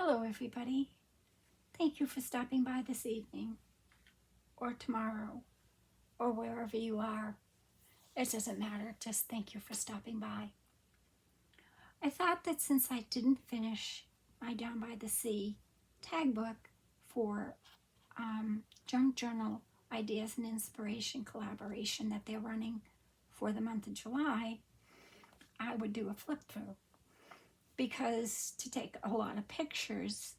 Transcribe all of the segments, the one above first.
Hello everybody. Thank you for stopping by this evening or tomorrow or wherever you are. It doesn't matter, just thank you for stopping by. I thought that since I didn't finish my Down by the Sea tag book for Junk Journal Ideas and Inspiration collaboration that they're running for the month of July, I would do a flip through. Because to take a lot of pictures,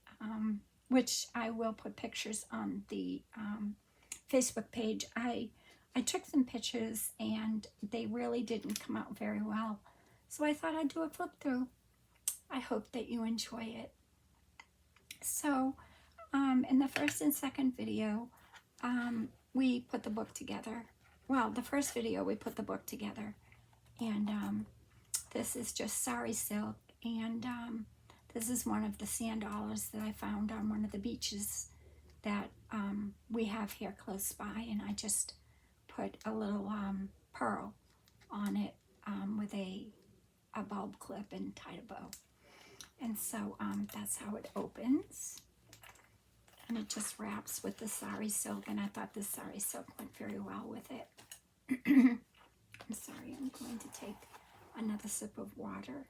which I will put pictures on the Facebook page, I took some pictures and they really didn't come out very well. So I thought I'd do a flip through. I hope that you enjoy it. So in the first and second video, we put the book together. Well, the first video we put the book together, and this is just sari silk. And this is one of the sand dollars that I found on one of the beaches that we have here close by, and I just put a little pearl on it with a bulb clip and tied a bow. And so that's how it opens, and it just wraps with the sari silk, and I thought this sari silk went very well with it. I'm sorry, I'm going to take another sip of water.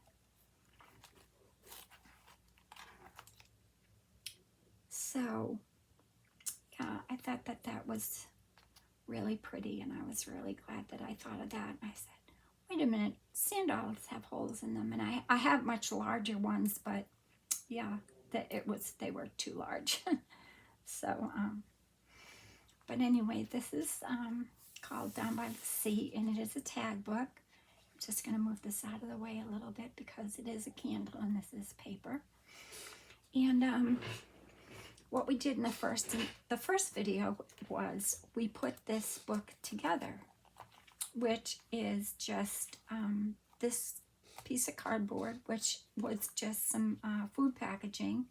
So, yeah, I thought that that was really pretty, and I was really glad that I thought of that. And I said, wait a minute, sand dollars have holes in them, and I have much larger ones, but yeah, they were too large. So, but anyway, this is called Down by the Sea, and it is a tag book. I'm just going to move this out of the way a little bit because it is a candle and this is paper. And what we did in the first video was we put this book together, which is just this piece of cardboard, which was just some food packaging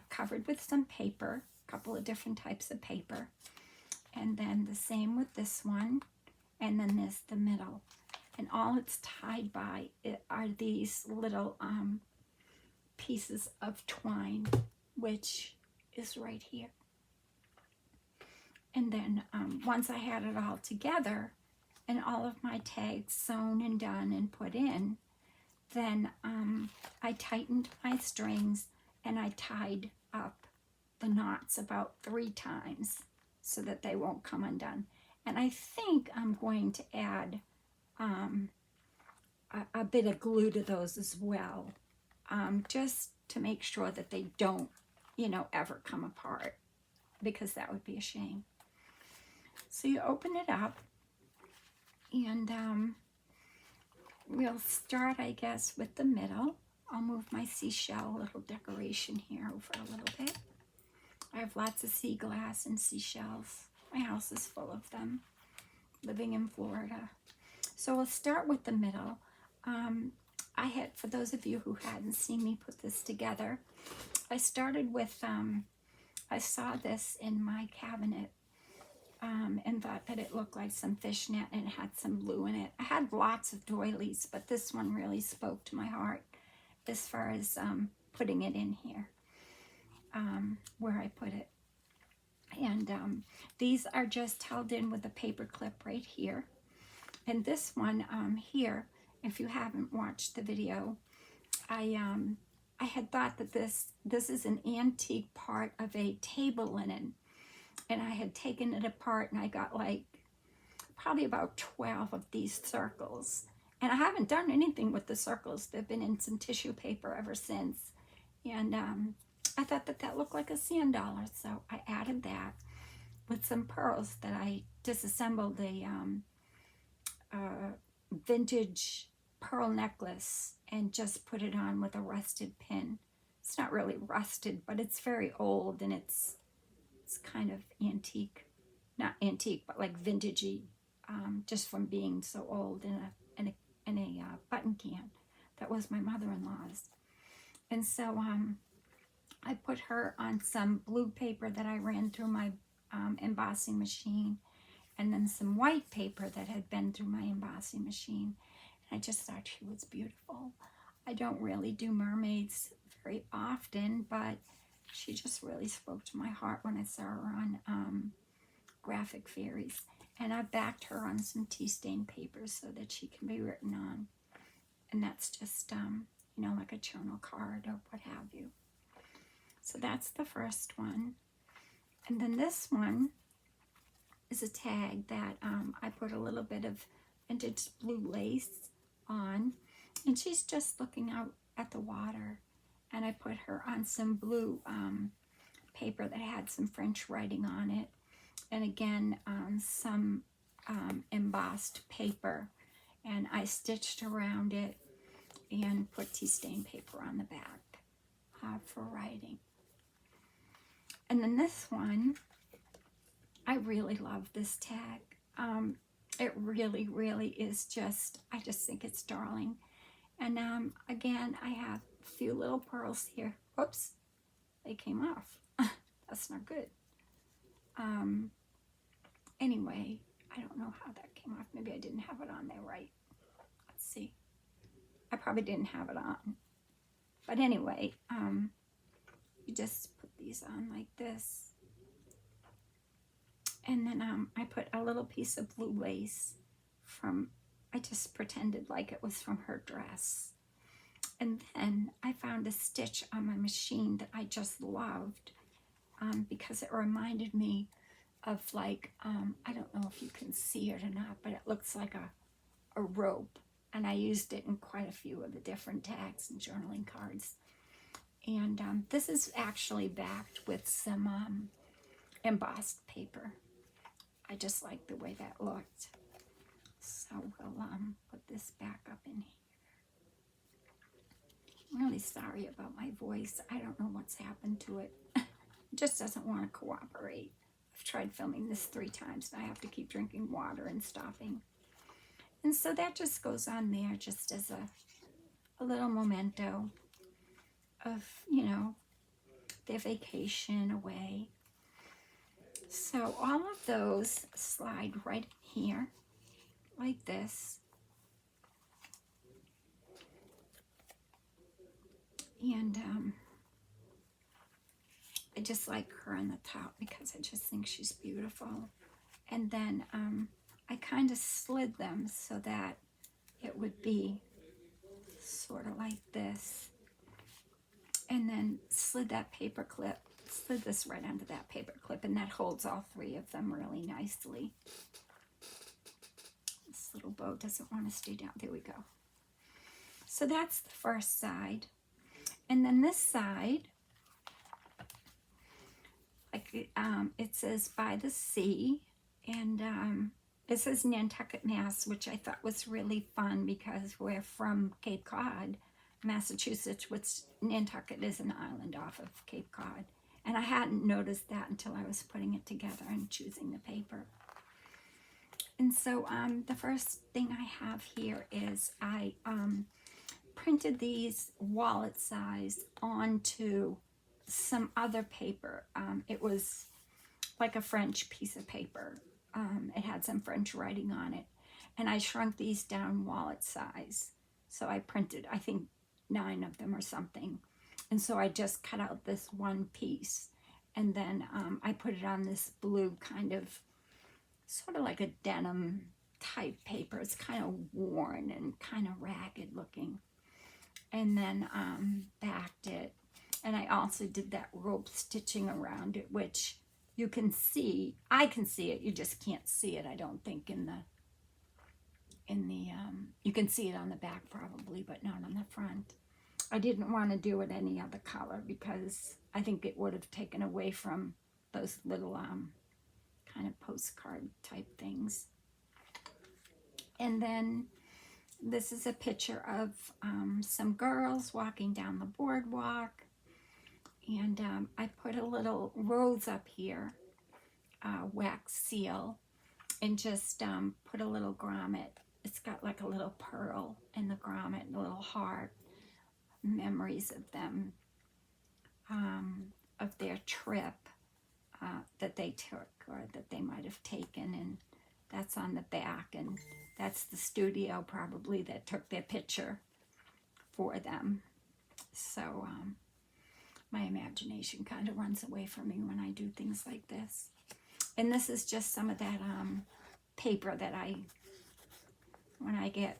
covered with some paper, a couple of different types of paper, and then the same with this one, and then there's the middle, and all it's tied by are these little pieces of twine, which is right here. And then once I had it all together and all of my tags sewn and done and put in, then I tightened my strings and I tied up the knots about 3 times so that they won't come undone. And I think I'm going to add a bit of glue to those as well, just to make sure that they don't, ever come apart, because that would be a shame. So you open it up, and we'll start, I guess, with the middle. I'll move my seashell little decoration here over a little bit. I have lots of sea glass and seashells. My house is full of them, living in Florida. So we'll start with the middle. I had, for those of you who hadn't seen me put this together, I started with, I saw this in my cabinet and thought that it looked like some fishnet and it had some blue in it. I had lots of doilies, but this one really spoke to my heart as far as putting it in here, where I put it. And these are just held in with a paper clip right here. And this one here, if you haven't watched the video, I had thought that this is an antique part of a table linen, and I had taken it apart and I got like probably about 12 of these circles, and I haven't done anything with the circles. They've been in some tissue paper ever since, and I thought that that looked like a sand dollar, so I added that with some pearls that I disassembled a vintage pearl necklace and just put it on with a rusted pin. It's not really rusted, but it's very old, and it's kind of antique, not antique, but like vintagey, just from being so old in a button can that was my mother-in-law's. And so I put her on some blue paper that I ran through my embossing machine, and then some white paper that had been through my embossing machine. I just thought she was beautiful. I don't really do mermaids very often, but she just really spoke to my heart when I saw her on Graphic Fairies. And I backed her on some tea stain paper so that she can be written on. And that's just, you know, like a journal card or what have you. So that's the first one. And then this one is a tag that I put a little bit of vintage blue lace on. And she's just looking out at the water. And I put her on some blue paper that had some French writing on it. And again, some embossed paper. And I stitched around it and put tea stain paper on the back for writing. And then this one, I really love this tag. It really, really is just, I just think it's darling. And again, I have a few little pearls here. Whoops, they came off. That's not good. Anyway, I don't know how that came off. Maybe I didn't have it on there right. Let's see. I probably didn't have it on. But anyway, you just put these on like this. And then I put a little piece of blue lace from, I just pretended like it was from her dress. And then I found a stitch on my machine that I just loved because it reminded me of like, I don't know if you can see it or not, but it looks like a rope. And I used it in quite a few of the different tags and journaling cards. And this is actually backed with some embossed paper. I just like the way that looked. So we'll put this back up in here. I'm really sorry about my voice. I don't know what's happened to it. It just doesn't want to cooperate. I've tried filming this 3 times and I have to keep drinking water and stopping. And so that just goes on there just as a little memento of, you know, their vacation away. So all of those slide right in here like this. And I just like her on the top because I just think she's beautiful. And then I kind of slid them so that it would be sort of like this. And then slid that paper clip, slid this right onto that paper clip, and that holds all 3 of them really nicely. This little bow doesn't want to stay down. There we go. So that's the first side. And then this side, like it says by the sea, and it says Nantucket, Mass, which I thought was really fun because we're from Cape Cod, Massachusetts, which Nantucket is an island off of Cape Cod. And I hadn't noticed that until I was putting it together and choosing the paper. And so the first thing I have here is I printed these wallet size onto some other paper. It was like a French piece of paper. It had some French writing on it. And I shrunk these down wallet size. So I printed, I think, 9 of them or something. And so I just cut out this one piece. And then I put it on this blue kind of, sort of like a denim type paper. It's kind of worn and kind of ragged looking. And then backed it. And I also did that rope stitching around it, which you can see. I can see it. You just can't see it, I don't think, in the you can see it on the back probably, but not on the front. I didn't want to do it any other color because I think it would have taken away from those little kind of postcard type things. And then this is a picture of some girls walking down the boardwalk. And I put a little rose up here, wax seal, and just put a little grommet. It's got like a little pearl in the grommet and a little heart. Memories of them, of their trip that they took or that they might have taken. And that's on the back. And that's the studio probably that took their picture for them. So my imagination kind of runs away from me when I do things like this. And this is just some of that paper that when I get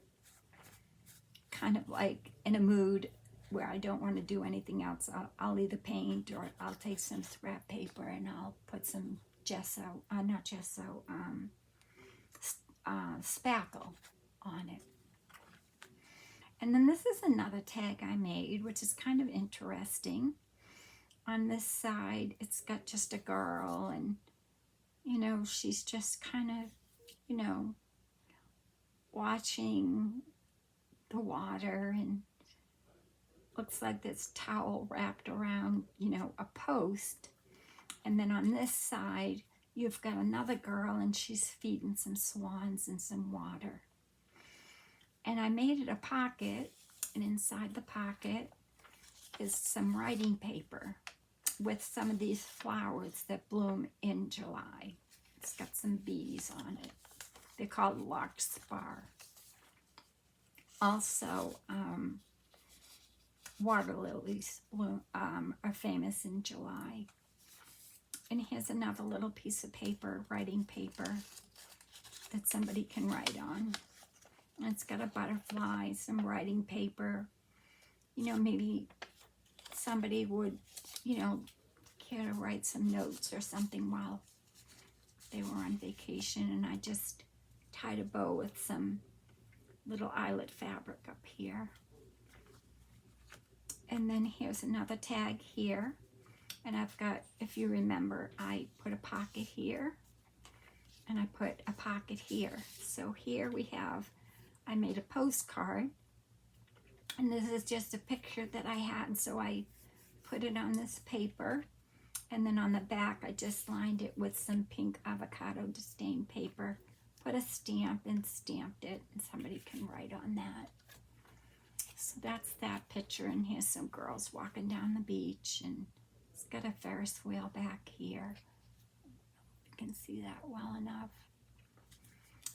kind of like in a mood where I don't want to do anything else, I'll either paint or I'll take some scrap paper and I'll put some gesso, not gesso, spackle on it. And then this is another tag I made, which is kind of interesting. On this side, it's got just a girl, and, you know, she's just kind of, you know, watching the water, and looks like this towel wrapped around, you know, a post. And then on this side, you've got another girl, and she's feeding some swans in some water. And I made it a pocket, and inside the pocket is some writing paper with some of these flowers that bloom in July. It's got some bees on it. They're called larkspur. Also, water lilies bloom, are famous in July. And here's another little piece of paper, writing paper, that somebody can write on. And it's got a butterfly, some writing paper. You know, maybe somebody would, you know, care to write some notes or something while they were on vacation. And I just tied a bow with some little eyelet fabric up here. And then here's another tag here. And I've got, if you remember, I put a pocket here and I put a pocket here. So here we have, I made a postcard, and this is just a picture that I had, so I put it on this paper, and then on the back I just lined it with some pink avocado stain paper, put a stamp and stamped it, and somebody can write on that. So that's that picture, and here's some girls walking down the beach, and it's got a Ferris wheel back here. You can see that well enough.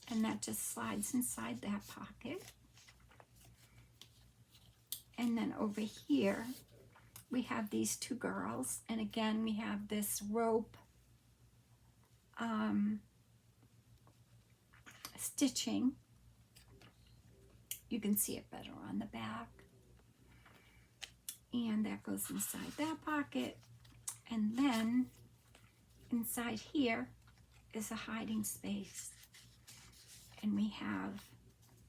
And that just slides inside that pocket. And then over here, we have these two girls. And again, we have this rope stitching. You can see it better on the back. And that goes inside that pocket. And then inside here is a hiding space. And we have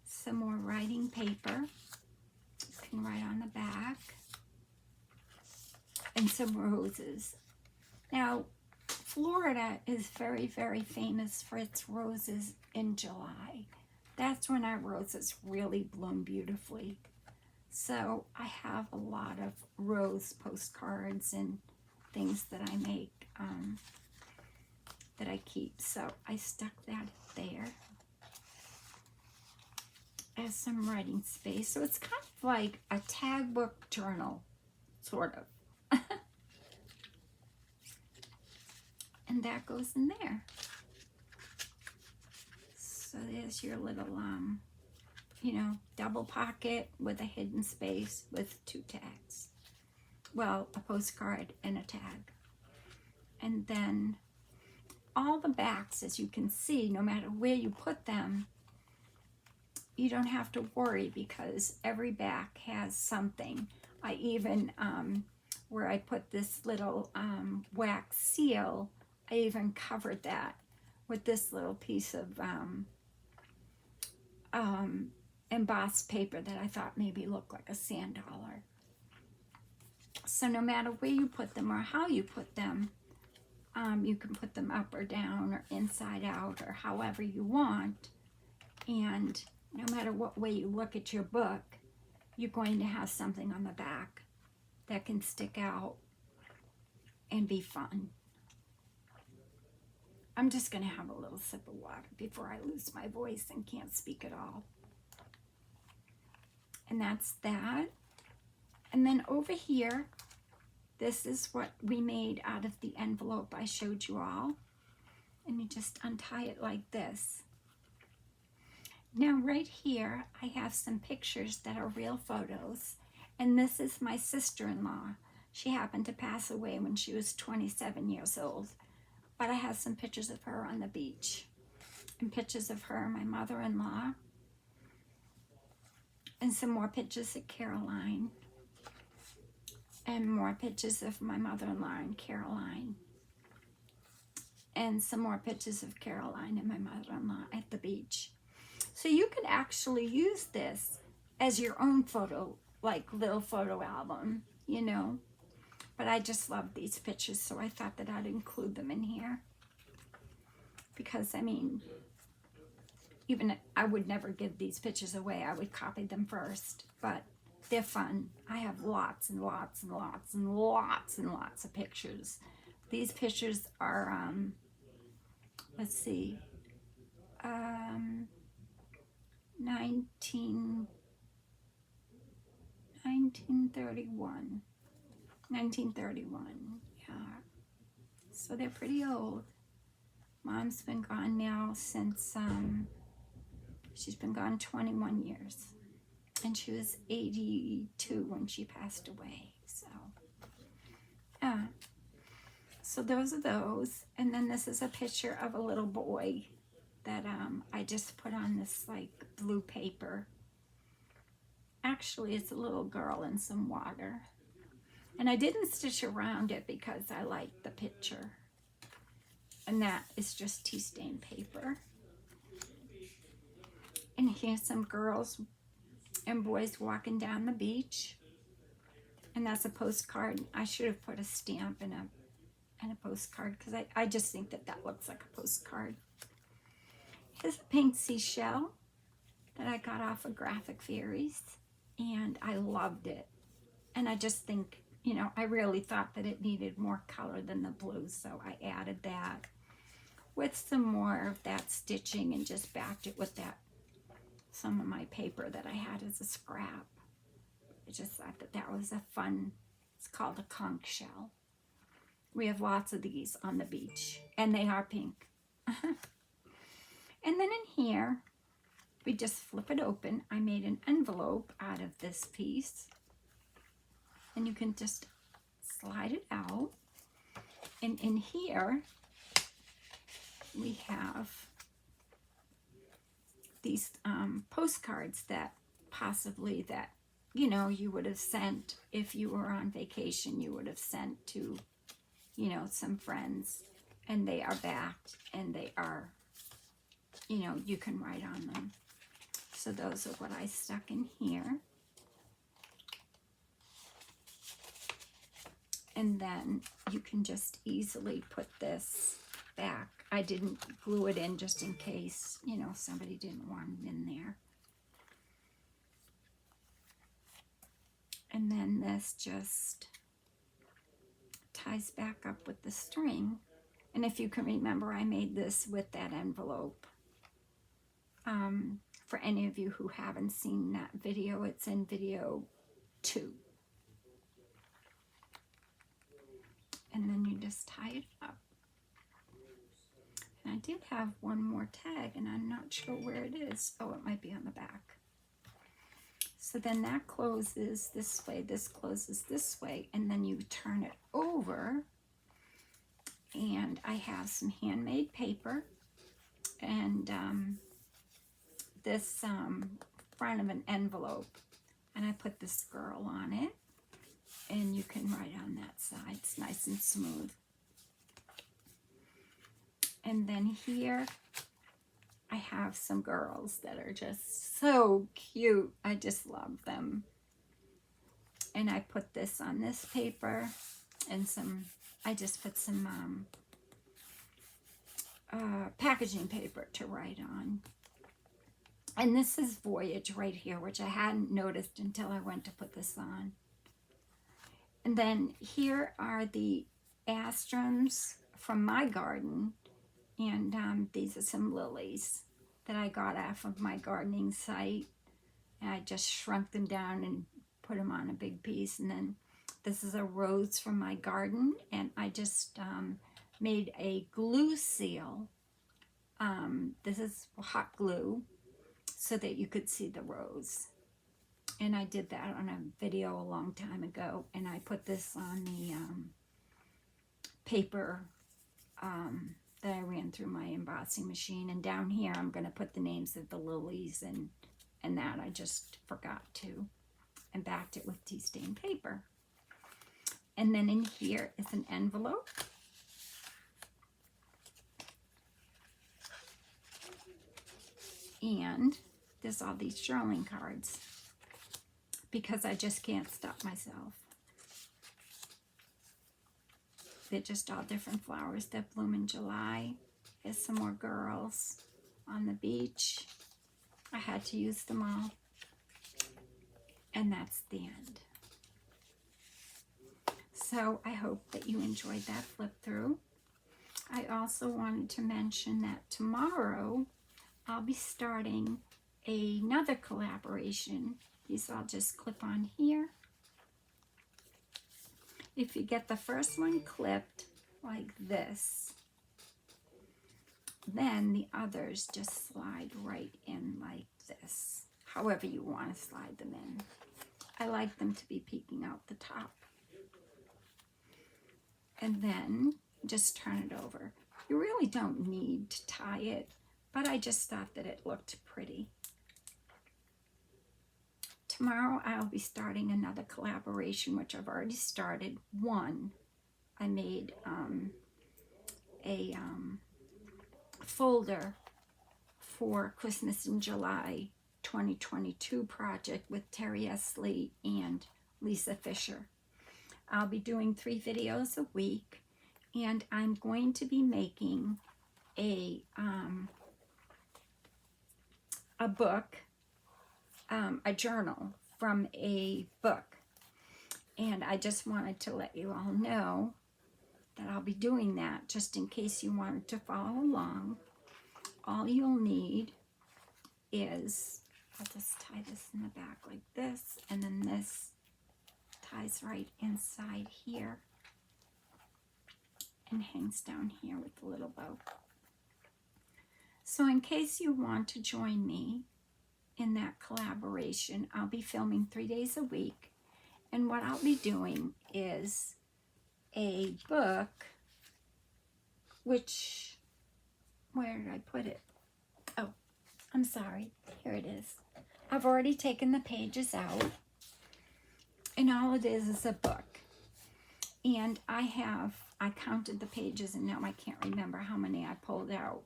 some more writing paper. You can write on the back. And some roses. Now, Florida is very, very famous for its roses in July. That's when our roses really bloom beautifully. So I have a lot of rose postcards and things that I make that I keep. So I stuck that there as some writing space. So it's kind of like a tag book journal, sort of. And that goes in there. So there's your little, you know, double pocket with a hidden space with two tags. Well, a postcard and a tag. And then all the backs, as you can see, no matter where you put them, you don't have to worry because every back has something. I even, where I put this little wax seal, I even covered that with this little piece of embossed paper that I thought maybe looked like a $100. So no matter where you put them or how you put them, you can put them up or down or inside out or however you want. And no matter what way you look at your book, you're going to have something on the back that can stick out and be fun. I'm just going to have a little sip of water before I lose my voice and can't speak at all. And that's that. And then over here, this is what we made out of the envelope I showed you all. And you just untie it like this. Now right here, I have some pictures that are real photos. And this is my sister-in-law. She happened to pass away when she was 27 years old. But I have some pictures of her on the beach, and pictures of her and my mother-in-law, and some more pictures of Caroline, and more pictures of my mother-in-law and Caroline, and some more pictures of Caroline and my mother-in-law at the beach. So you could actually use this as your own photo, like little photo album, you know. But I just love these pictures, so I thought that I'd include them in here. Because, I mean, even I would never give these pictures away. I would copy them first, but they're fun. I have lots and lots and lots and lots and lots of pictures. These pictures are, let's see, 1931. 1931, yeah. So they're pretty old. Mom's been gone now since, she's been gone 21 years. And she was 82 when she passed away, so. Yeah. So those are those. And then this is a picture of a little boy that I just put on this, like, blue paper. Actually, it's a little girl in some water. And I didn't stitch around it because I like the picture. And that is just tea stain paper. And here's some girls and boys walking down the beach. And that's a postcard. I should have put a stamp and a postcard because I just think that that looks like a postcard. Here's a pink seashell that I got off of Graphic Fairies. And I loved it. And I just think, you know, I really thought that it needed more color than the blue, so I added that with some more of that stitching and just backed it with that, some of my paper that I had as a scrap. I just thought that that was a fun, it's called a conch shell. We have lots of these on the beach, and they are pink. And then in here, we just flip it open. I made an envelope out of this piece. And you can just slide it out. And in here, we have these postcards that possibly that, you know, you would have sent if you were on vacation, you would have sent to, you know, some friends. And they are backed and they are, you know, you can write on them. So those are what I stuck in here. And then you can just easily put this back. I didn't glue it in just in case, you know, somebody didn't want it in there. And then this just ties back up with the string. And if you can remember, I made this with that envelope. For any of you who haven't seen that video, it's in video 2. And then you just tie it up. And I did have one more tag, and I'm not sure where it is. Oh, it might be on the back. So then that closes this way, this closes this way, and then you turn it over. And I have some handmade paper, and this front of an envelope. And I put this girl on it. And you can write on that side. It's nice and smooth. And then here, I have some girls that are just so cute. I just love them. And I put this on this paper and some, I just put some packaging paper to write on. And this is Voyage right here, which I hadn't noticed until I went to put this on. And then here are the astrums from my garden. And these are some lilies that I got off of my gardening site. And I just shrunk them down and put them on a big piece. And then this is a rose from my garden. And I just made a glue seal. This is hot glue so that you could see the rose. And I did that on a video a long time ago, and I put this on the paper that I ran through my embossing machine. And down here, I'm going to put the names of the lilies and that. I just forgot to, and backed it with tea stain paper. And then in here is an envelope. And there's all these journaling cards because I just can't stop myself. They're just all different flowers that bloom in July. Here's some more girls on the beach. I had to use them all. And that's the end. So I hope that you enjoyed that flip through. I also wanted to mention that tomorrow I'll be starting another collaboration. These I'll just clip on here. If you get the first one clipped like this, then the others just slide right in like this, however you want to slide them in. I like them to be peeking out the top. And then just turn it over. You really don't need to tie it, but I just thought that it looked pretty. Tomorrow I'll be starting another collaboration, which I've already started. One, I made a folder for Christmas in July 2022 project with Terry S. Lee and Lisa Fisher. I'll be doing 3 videos a week, and I'm going to be making a book, a journal from a book. And I just wanted to let you all know that I'll be doing that just in case you wanted to follow along. All you'll need is, I'll just tie this in the back like this, and then this ties right inside here and hangs down here with the little bow. So in case you want to join me in that collaboration, I'll be filming 3 days a week, and what I'll be doing is a book, which, where did I put it? Oh, I'm sorry, here it is. I've already taken the pages out, and all it is a book. And I counted the pages, and now I can't remember how many I pulled out.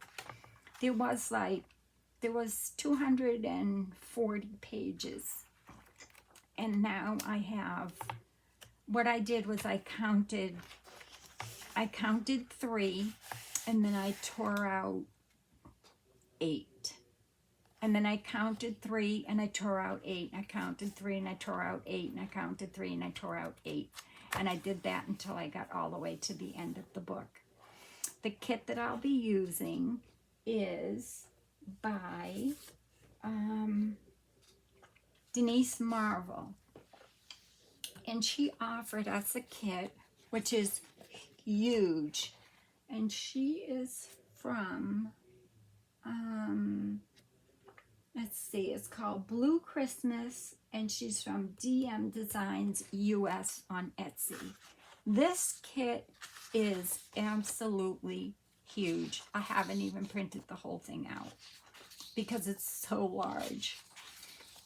There was 240 pages, and now I have, what I did was I counted 3, and then I tore out 8. And then I counted 3 and I tore out 8. I counted 3 and I tore out 8, and I counted 3 and I tore out 8. And I did that until I got all the way to the end of the book. The kit that I'll be using is by Denise Marvel. And she offered us a kit, which is huge. And she is from, let's see, it's called Blue Christmas, and she's from DM Designs US on Etsy. This kit is absolutely huge. I haven't even printed the whole thing out because it's so large.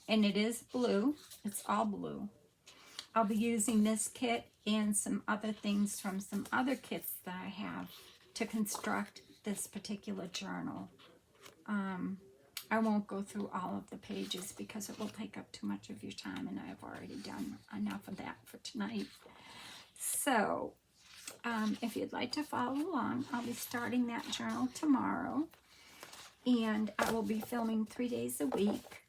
And it is blue. It's all blue. I'll be using this kit and some other things from some other kits that I have to construct this particular journal. I won't go through all of the pages because it will take up too much of your time, and I've already done enough of that for tonight. So if you'd like to follow along, I'll be starting that journal tomorrow, and I will be filming 3 days a week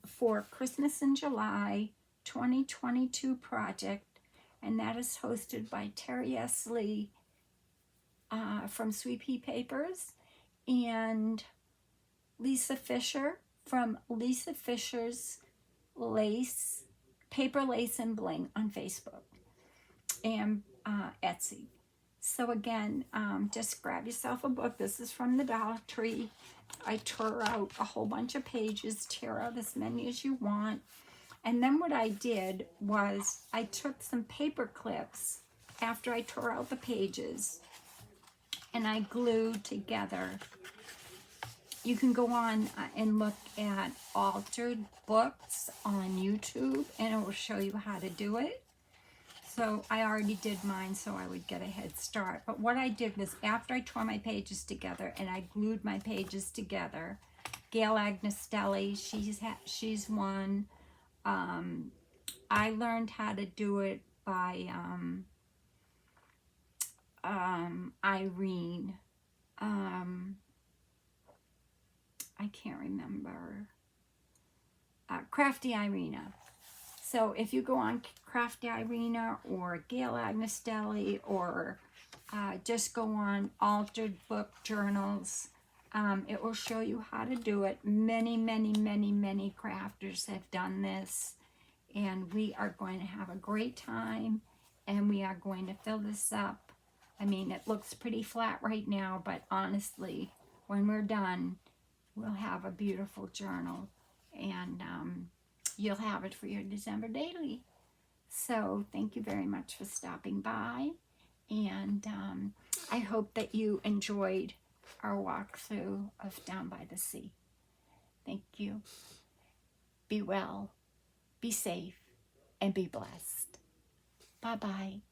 for Christmas in July 2022 project, and that is hosted by Terry S. Lee from Sweet Pea Papers and Lisa Fisher from Lisa Fisher's Lace, Paper Lace and Bling on Facebook and Etsy. So again, just grab yourself a book. This is from the Dollar Tree. I tore out a whole bunch of pages. Tear out as many as you want. And then what I did was I took some paper clips after I tore out the pages and I glued together. You can go on and look at altered books on YouTube and it will show you how to do it. So I already did mine so I would get a head start. But what I did was after I tore my pages together and I glued my pages together, Gail Agnestelli, she's one. I learned how to do it by Irene. I can't remember. Crafty Irina. So if you go on Crafty Irina or Gail Agnestelli or just go on Altered Book Journals, it will show you how to do it. Many, many, many, many crafters have done this. And we are going to have a great time. And we are going to fill this up. I mean, it looks pretty flat right now. But honestly, when we're done, we'll have a beautiful journal. And you'll have it for your December daily. So thank you very much for stopping by. And I hope that you enjoyed our walkthrough of Down by the Sea. Thank you. Be well, be safe, and be blessed. Bye-bye.